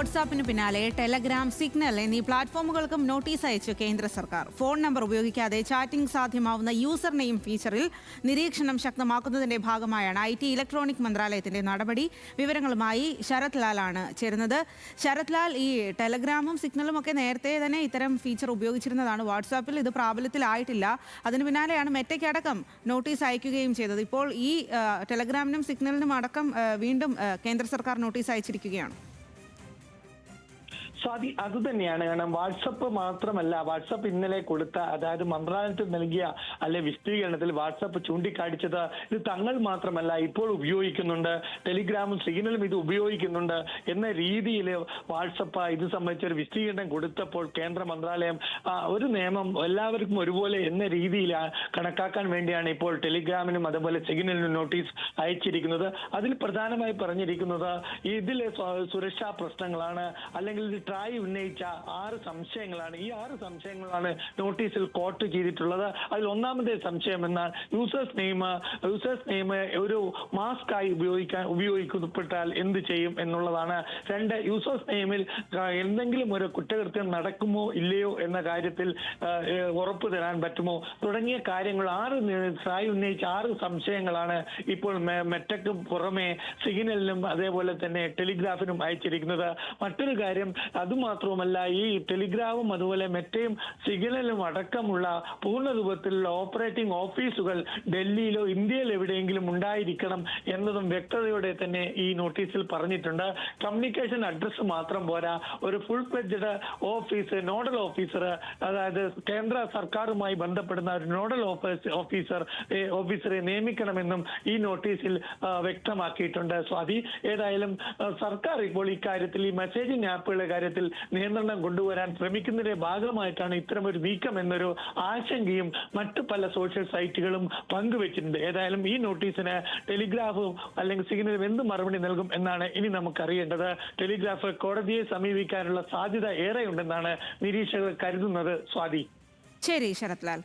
വാട്സാപ്പിന് പിന്നാലെ Telegram, signal എന്നീ പ്ലാറ്റ്ഫോമുകൾക്കും notice അയച്ചു കേന്ദ്ര സർക്കാർ. ഫോൺ നമ്പർ ഉപയോഗിക്കാതെ ചാറ്റിംഗ് സാധ്യമാവുന്ന യൂസർ നെയിം ഫീച്ചറിൽ നിരീക്ഷണം ശക്തമാക്കുന്നതിന്റെ ഭാഗമായാണ് IT ഇലക്ട്രോണിക് മന്ത്രാലയത്തിന്റെ നടപടി. വിവരങ്ങളുമായി ശരത് ലാലാണ് ചേരുന്നത്. ശരത് ലാൽ, ഈ ടെലഗ്രാമും സിഗ്നലും ഒക്കെ നേരത്തെ തന്നെ ഇത്തരം ഫീച്ചർ ഉപയോഗിച്ചിരുന്നതാണ്. വാട്സാപ്പിൽ ഇത് പ്രാബല്യത്തിലായിട്ടില്ല. അതിന് പിന്നാലെയാണ് മെറ്റയ്ക്കടക്കം നോട്ടീസ് അയക്കുകയും ചെയ്തത്. ഇപ്പോൾ ഈ ടെലഗ്രാമിനും സിഗ്നലിനും അടക്കം വീണ്ടും കേന്ദ്ര സർക്കാർ നോട്ടീസ് അയച്ചിരിക്കുകയാണ്. സ്വാതി, അത് തന്നെയാണ്. കാരണം വാട്സപ്പ് മാത്രമല്ല, വാട്സപ്പ് ഇന്നലെ കൊടുത്ത, അതായത് മന്ത്രാലയത്തിൽ നൽകിയ വിശദീകരണത്തിൽ വാട്സപ്പ് ചൂണ്ടിക്കാണിച്ചത് ഇത് തങ്ങൾ മാത്രമല്ല ഇപ്പോൾ ഉപയോഗിക്കുന്നുണ്ട്, ടെലിഗ്രാമും സിഗ്നലും ഇത് ഉപയോഗിക്കുന്നുണ്ട് എന്ന രീതിയിൽ വാട്സപ്പ് ഇത് സംബന്ധിച്ച ഒരു വിശദീകരണം കൊടുത്തപ്പോൾ കേന്ദ്ര മന്ത്രാലയം ഒരു നിയമം എല്ലാവർക്കും ഒരുപോലെ എന്ന രീതിയിൽ കണക്കാക്കാൻ വേണ്ടിയാണ് ഇപ്പോൾ ടെലിഗ്രാമിനും അതുപോലെ സിഗ്നലിനും നോട്ടീസ് അയച്ചിരിക്കുന്നത്. അതിൽ പ്രധാനമായി പറഞ്ഞിരിക്കുന്നത് ഇതിലെ സുരക്ഷാ പ്രശ്നങ്ങളാണ്, അല്ലെങ്കിൽ ട്രായ് ഉന്നയിച്ച 6 സംശയങ്ങളാണ്. ഈ 6 സംശയങ്ങളാണ് നോട്ടീസിൽ കോട്ട് ചെയ്തിട്ടുള്ളത്. അതിൽ ഒന്നാമത്തെ സംശയം എന്നാൽ യൂസേഴ്സ് നെയിം ഒരു മാസ്ക് ആയി ഉപയോഗിക്കപ്പെട്ടാൽ എന്ത് ചെയ്യും എന്നുള്ളതാണ്. 2, യൂസേഴ്സ് നെയിമിൽ എന്തെങ്കിലും ഒരു കുറ്റകൃത്യം നടക്കുമോ ഇല്ലയോ എന്ന കാര്യത്തിൽ ഉറപ്പ് തരാൻ പറ്റുമോ തുടങ്ങിയ കാര്യങ്ങൾ ട്രായ് ഉന്നയിച്ച 6 സംശയങ്ങളാണ് ഇപ്പോൾ മെറ്റയ്ക്കും പുറമെ സിഗ്നലിനും അതേപോലെ തന്നെ ടെലിഗ്രാഫിനും അയച്ചിരിക്കുന്നത്. മറ്റൊരു കാര്യം, അതുമാത്രവുമല്ല, ഈ ടെലിഗ്രാമും അതുപോലെ മെറ്റയും സിഗ്നലും അടക്കമുള്ള പൂർണ്ണ രൂപത്തിലുള്ള ഓപ്പറേറ്റിംഗ് ഓഫീസുകൾ ഡൽഹിയിലോ ഇന്ത്യയിൽ എവിടെയെങ്കിലും ഉണ്ടായിരിക്കണം എന്നതും വ്യക്തതയോടെ തന്നെ ഈ നോട്ടീസിൽ പറഞ്ഞിട്ടുണ്ട്. കമ്മ്യൂണിക്കേഷൻ അഡ്രസ് മാത്രം പോരാ, ഒരു ഫുൾ ഫ്ലെഡ്ജ്ഡ് നോഡൽ ഓഫീസർ, അതായത് കേന്ദ്ര സർക്കാരുമായി ബന്ധപ്പെടുന്ന ഒരു നോഡൽ ഓഫീസറെ നിയമിക്കണമെന്നും ഈ നോട്ടീസിൽ വ്യക്തമാക്കിയിട്ടുണ്ട്. സ്വാതി, ഏതായാലും സർക്കാർ ഇപ്പോൾ ഇക്കാര്യത്തിൽ ഈ മെസ്സേജിംഗ് ആപ്പുകളുടെ കാര്യത്തിൽ നിയന്ത്രണം കൊണ്ടുവരാൻ ശ്രമിക്കുന്നതിന്റെ ഭാഗമായിട്ടാണ് ഇത്തരമൊരു നീക്കം എന്നൊരു ആശങ്കയും മറ്റു പല സോഷ്യൽ സൈറ്റുകളും പങ്കുവെച്ചിട്ടുണ്ട്. ഏതായാലും ഈ നോട്ടീസിന് ടെലിഗ്രാഫും അല്ലെങ്കിൽ സിഗ്നലും എന്ത് മറുപടി നൽകും എന്നാണ് ഇനി നമുക്കറിയേണ്ടത്. ടെലിഗ്രാഫ് കോടതിയെ സമീപിക്കാനുള്ള സാധ്യത ഏറെയുണ്ടെന്നാണ് നിരീക്ഷകർ കരുതുന്നത്. സ്വാതി. ശരി ശരത് ലാൽ.